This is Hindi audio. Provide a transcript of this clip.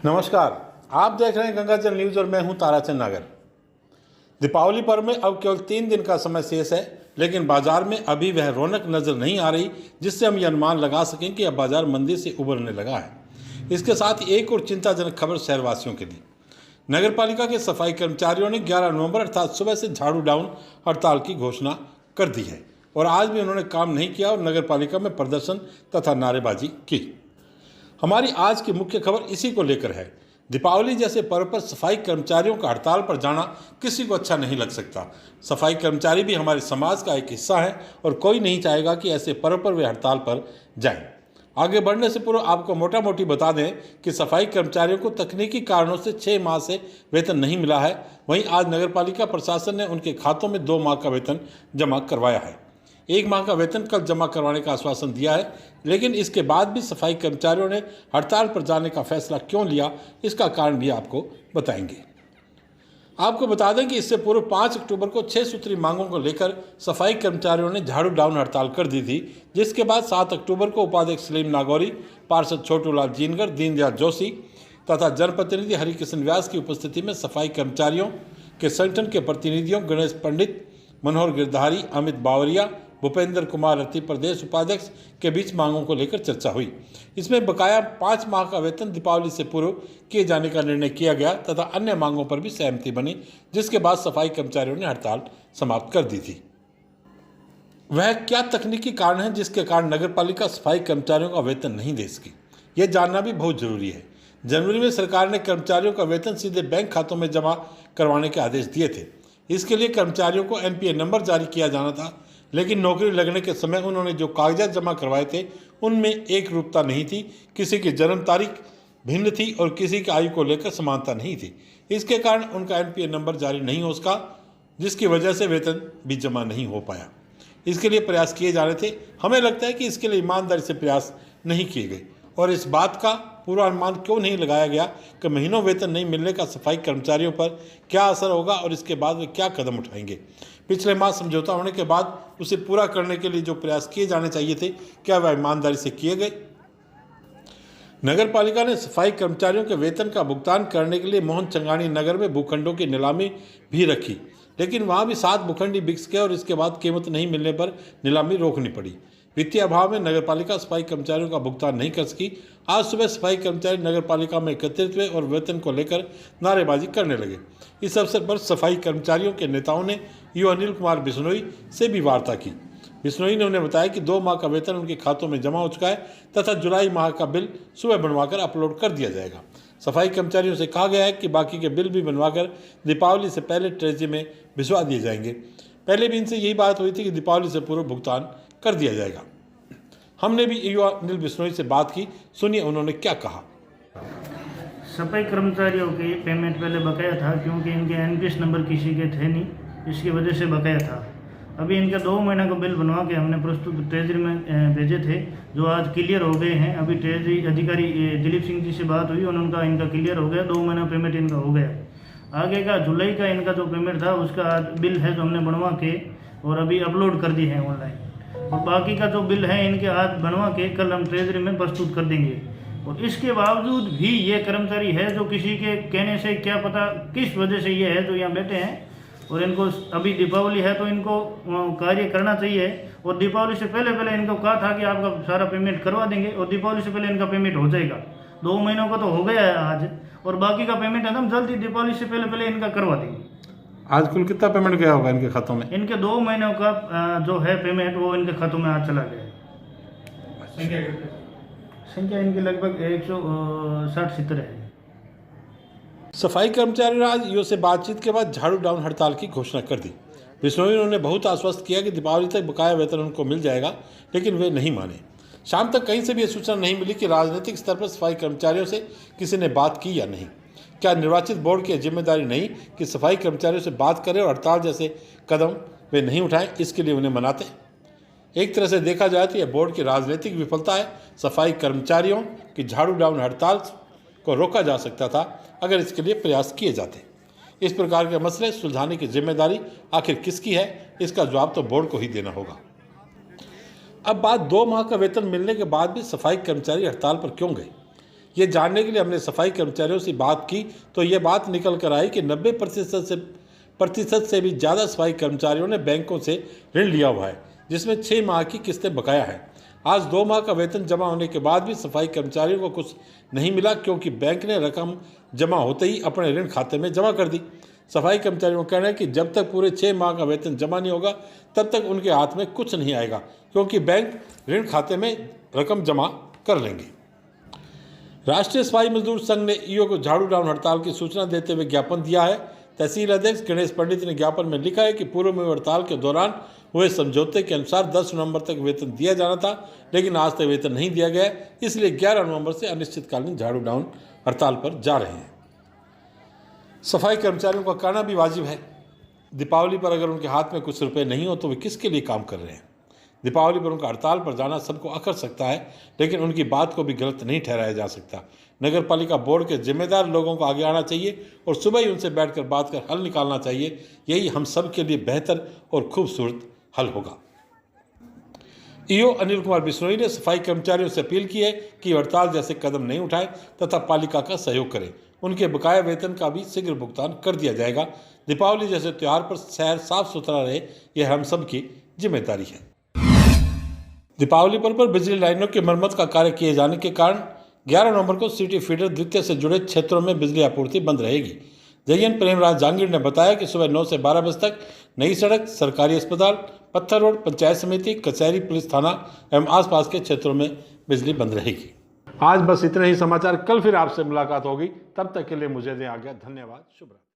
नमस्कार, आप देख रहे हैं गंगाजल न्यूज और मैं हूं ताराचंद नागर। दीपावली पर्व में अब केवल 3 दिन का समय शेष है, लेकिन बाजार में अभी वह रौनक नजर नहीं आ रही जिससे हम ये अनुमान लगा सकें कि अब बाजार मंदी से उबरने लगा है। इसके साथ ही एक और चिंताजनक खबर शहरवासियों के लिए। नगर पालिका के सफाई कर्मचारियों ने 11 नवंबर अर्थात सुबह से झाड़ू डाउन हड़ताल की घोषणा कर दी है और आज भी उन्होंने काम नहीं किया और नगर पालिका में प्रदर्शन तथा नारेबाजी की। हमारी आज की मुख्य खबर इसी को लेकर है। दीपावली जैसे पर्व पर सफाई कर्मचारियों का हड़ताल पर जाना किसी को अच्छा नहीं लग सकता। सफाई कर्मचारी भी हमारे समाज का एक हिस्सा है और कोई नहीं चाहेगा कि ऐसे पर्व पर वे हड़ताल पर जाएं। आगे बढ़ने से पूर्व आपको मोटा मोटी बता दें कि सफाई कर्मचारियों को तकनीकी कारणों से 6 माह से वेतन नहीं मिला है। वहीं आज नगरपालिका प्रशासन ने उनके खातों में 2 माह का वेतन जमा करवाया है। 1 माह का वेतन कल जमा करवाने का आश्वासन दिया है, लेकिन इसके बाद भी सफाई कर्मचारियों ने हड़ताल पर जाने का फैसला क्यों लिया, इसका कारण भी आपको बताएंगे। आपको बता दें कि इससे पूर्व 5 अक्टूबर को 6 सूत्री मांगों को लेकर सफाई कर्मचारियों ने झाड़ू डाउन हड़ताल कर दी थी, जिसके बाद 7 अक्टूबर को उपाध्यक्ष सलीम नागौरी, पार्षद छोटूलाल जीनगर, दीनदयाल जोशी तथा जनप्रतिनिधि हरिकृष्ण व्यास की उपस्थिति में सफाई कर्मचारियों के संगठन के प्रतिनिधियों गणेश पंडित, मनोहर गिरधारी, अमित बावरिया, भूपेंद्र कुमार रति प्रदेश उपाध्यक्ष के बीच मांगों को लेकर चर्चा हुई। इसमें बकाया 5 माह का वेतन दीपावली से पूर्व किए जाने का निर्णय किया गया तथा अन्य मांगों पर भी सहमति बनी, जिसके बाद सफाई कर्मचारियों ने हड़ताल समाप्त कर दी थी। वह क्या तकनीकी कारण है जिसके कारण नगरपालिका सफाई कर्मचारियों का वेतन नहीं दे सकी, यह जानना भी बहुत जरूरी है। जनवरी में सरकार ने कर्मचारियों का वेतन सीधे बैंक खातों में जमा करवाने के आदेश दिए थे। इसके लिए कर्मचारियों को NPA नंबर जारी किया जाना था, लेकिन नौकरी लगने के समय उन्होंने जो कागजात जमा करवाए थे उनमें एक रूपता नहीं थी, किसी की जन्म तारीख भिन्न थी और किसी की आयु को लेकर समानता नहीं थी। इसके कारण उनका NPA नंबर जारी नहीं हो सका, जिसकी वजह से वेतन भी जमा नहीं हो पाया। इसके लिए प्रयास किए जा रहे थे। हमें लगता है कि इसके लिए ईमानदारी से प्रयास नहीं किए गए और इस बात का पूर्वानुमान क्यों नहीं लगाया गया कि महीनों वेतन नहीं मिलने का सफाई कर्मचारियों पर क्या असर होगा और इसके बाद वे क्या कदम उठाएंगे। पिछले माह समझौता होने के बाद उसे पूरा करने के लिए जो प्रयास किए जाने चाहिए थे, क्या वह ईमानदारी से किए गए? नगर पालिका ने सफाई कर्मचारियों के वेतन का भुगतान करने के लिए मोहन चंगानी नगर में भूखंडों की नीलामी भी रखी, लेकिन वहां भी 7 भूखंडी बिक गए और इसके बाद कीमत नहीं मिलने पर नीलामी रोकनी पड़ी। वित्तीय अभाव में नगरपालिका सफाई कर्मचारियों का भुगतान नहीं कर सकी। आज सुबह सफाई कर्मचारी नगरपालिका में एकत्रित हुए और वेतन को लेकर नारेबाजी करने लगे। इस अवसर पर सफाई कर्मचारियों के नेताओं ने अनिल कुमार बिश्नोई से भी वार्ता की। बिश्नोई ने उन्हें बताया कि 2 माह का वेतन उनके खातों में जमा हो चुका है तथा जुलाई माह का बिल सुबह बनवाकर अपलोड कर दिया जाएगा। सफाई कर्मचारियों से कहा गया है कि बाकी के बिल भी बनवाकर दीपावली से पहले ट्रेजरी में भिजवा दिए जाएंगे। पहले भी इनसे यही बात हुई थी कि दीपावली से पूर्व भुगतान कर दिया जाएगा। हमने भी अनिल बिश्नोई से बात की, सुनिए उन्होंने क्या कहा। सफाई कर्मचारियों की पेमेंट पहले बकाया था, क्योंकि इनके NPS नंबर किसी के थे नहीं, इसकी वजह से बकाया था। अभी इनका 2 महीने का बिल बनवा के हमने प्रस्तुत ट्रेजरी में भेजे थे, जो आज क्लियर हो गए हैं। अभी ट्रेजरी अधिकारी दिलीप सिंह जी से बात हुई, उनका इनका क्लियर हो गया, 2 महीना पेमेंट इनका हो गया। आगे का जुलाई का इनका जो पेमेंट था उसका आज बिल है जो हमने बनवा के और अभी अपलोड कर दिए हैं ऑनलाइन, और बाकी का जो बिल है इनके आज बनवा के कल हम ट्रेजरी में प्रस्तुत कर देंगे। और इसके बावजूद भी ये कर्मचारी है जो किसी के कहने से क्या पता किस वजह से ये है जो यहाँ बैठे हैं, और इनको अभी दीपावली है तो इनको कार्य करना चाहिए। और दीपावली से पहले पहले इनको कहा था कि आपका सारा पेमेंट करवा देंगे और दीपावली से पहले इनका पेमेंट हो जाएगा। 2 महीनों का तो हो गया है आज, और बाकी का पेमेंट है हम जल्दी दीपावली से पहले पहले इनका करवा देंगे। आज कुल कितना पेमेंट गया होगा इनके खातों में? इनके 2 महीनों का जो है पेमेंट वो इनके खातों में आज चला गया है। संख्या इनकी लगभग 160-70 है। सफाई कर्मचारियों ने आज ईओ से बातचीत के बाद झाड़ू डाउन हड़ताल की घोषणा कर दी। बिश्नोई ने उन्हें बहुत आश्वस्त किया कि दीपावली तक बकाया वेतन उनको मिल जाएगा, लेकिन वे नहीं माने। शाम तक कहीं से भी यह सूचना नहीं मिली कि राजनीतिक स्तर पर सफाई कर्मचारियों से किसी ने बात की या नहीं। क्या निर्वाचित बोर्ड की जिम्मेदारी नहीं कि सफाई कर्मचारियों से बात करें और हड़ताल जैसे कदम वे नहीं उठाएं, इसके लिए उन्हें मनाते? एक तरह से देखा जाए तो यह बोर्ड की राजनीतिक विफलता है। सफाई कर्मचारियों की झाड़ू डाउन हड़ताल को रोका जा सकता था अगर इसके लिए प्रयास किए जाते। इस प्रकार के मसले सुलझाने की जिम्मेदारी आखिर किसकी है, इसका जवाब तो बोर्ड को ही देना होगा। अब बात 2 माह का वेतन मिलने के बाद भी सफाई कर्मचारी हड़ताल पर क्यों गए, ये जानने के लिए हमने सफाई कर्मचारियों से बात की तो ये बात निकल कर आई कि 90% से भी ज़्यादा सफाई कर्मचारियों ने बैंकों से ऋण लिया हुआ है, जिसमें 6 माह की किस्तें बकाया है। आज 2 माह का वेतन जमा होने के बाद भी सफाई कर्मचारियों को कुछ नहीं मिला, क्योंकि बैंक ने रकम जमा होते ही अपने ऋण खाते में जमा कर दी। सफाई कर्मचारियों का कहना है कि जब तक पूरे 6 माह का वेतन जमा नहीं होगा तब तक उनके हाथ में कुछ नहीं आएगा, क्योंकि बैंक ऋण खाते में रकम जमा कर लेंगे। राष्ट्रीय सफाई मजदूर संघ ने ईओ को झाड़ू डाउन हड़ताल की सूचना देते हुए ज्ञापन दिया है। तहसील अध्यक्ष गणेश पंडित ने ज्ञापन में लिखा है कि पूर्व में हड़ताल के दौरान हुए समझौते के अनुसार 10 नवंबर तक वेतन दिया जाना था, लेकिन आज तक वेतन नहीं दिया गया, इसलिए 11 नवंबर से अनिश्चितकालीन झाड़ू डाउन हड़ताल पर जा रहे हैं। सफाई कर्मचारियों का कहना भी वाजिब है। दीपावली पर अगर उनके हाथ में कुछ रुपए नहीं हो तो वे किसके लिए काम कर रहे हैं। दीपावली पर उनका हड़ताल पर जाना सबको अखर सकता है, लेकिन उनकी बात को भी गलत नहीं ठहराया जा सकता। नगर पालिका बोर्ड के जिम्मेदार लोगों को आगे आना चाहिए और सुबह ही उनसे बैठकर बात कर हल निकालना चाहिए। यही हम सब के लिए बेहतर और खूबसूरत हल होगा। ईओ अनिल कुमार बिश्नोई ने सफाई कर्मचारियों से अपील की है कि हड़ताल जैसे कदम नहीं उठाएं तथा पालिका का सहयोग करें। उनके बकाया वेतन का भी शीघ्र भुगतान कर दिया जाएगा। दीपावली जैसे त्यौहार पर शहर साफ सुथरा रहे, यह हम सब की जिम्मेदारी है। दीपावली पर्व पर बिजली लाइनों की मरम्मत का कार्य किए जाने के कारण 11 नवंबर को सिटी फीडर द्वितीय से जुड़े क्षेत्रों में बिजली आपूर्ति बंद रहेगी। जयन प्रेमराज जहांगीर ने बताया कि सुबह 9 से 12 बजे तक नई सड़क, सरकारी अस्पताल, पत्थर रोड, पंचायत समिति, कचहरी, पुलिस थाना एवं आसपास के क्षेत्रों में बिजली बंद रहेगी। आज बस इतने ही समाचार। कल फिर आपसे मुलाकात होगी, तब तक के लिए मुझे दें आज्ञा। धन्यवाद। शुभ रात्रि।